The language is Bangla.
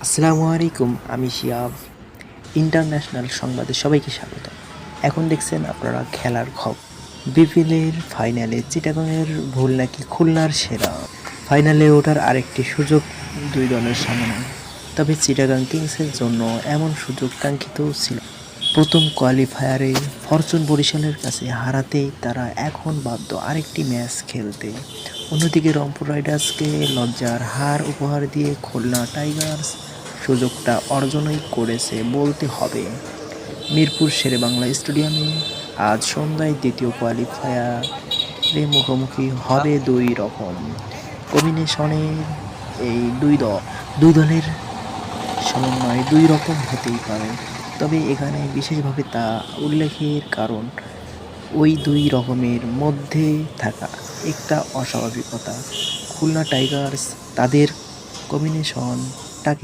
আসসালামু আলাইকুম, আমি শিয়াব। ইন্টারন্যাশনাল সংবাদে সবাইকে স্বাগত। এখন দেখছেন আপনারা খেলার খবর। বিপিএলের ফাইনালে চিটাগংয়ের ভুল নাকি খুলনার সেরা। ফাইনালে ওঠার আরেকটি সুযোগ দুই দলের সামনে। তবে চিটাগাং কিংসের জন্য এমন সুযোগ কাঙ্ক্ষিত ছিল। প্রথম কোয়ালিফায়ারে ফরচুন বরিশালের কাছে হারাতেই তারা এখন বাধ্য আরেকটি ম্যাচ খেলতে। অন্যদিকে রংপুর রাইডার্সকে লজ্জার হার উপহার দিয়ে খুলনা টাইগার্স সুযোগটা অর্জনই করেছে বলতে হবে। মিরপুর শেরেবাংলা স্টেডিয়ামে আজ সন্ধ্যায় দ্বিতীয় কোয়ালিফায়ারে মুখোমুখি হবে দুই রকম কম্বিনেশনের এই দুই দলের সমন্বয় দুই রকম হতেই পারে। তবে এখানে বিশেষভাবে তা উল্লেখের কারণ ওই দুই রকমের মধ্যে থাকা একটা অস্বাভাবিকতা। খুলনা টাইগার্স তাদের কম্বিনেশন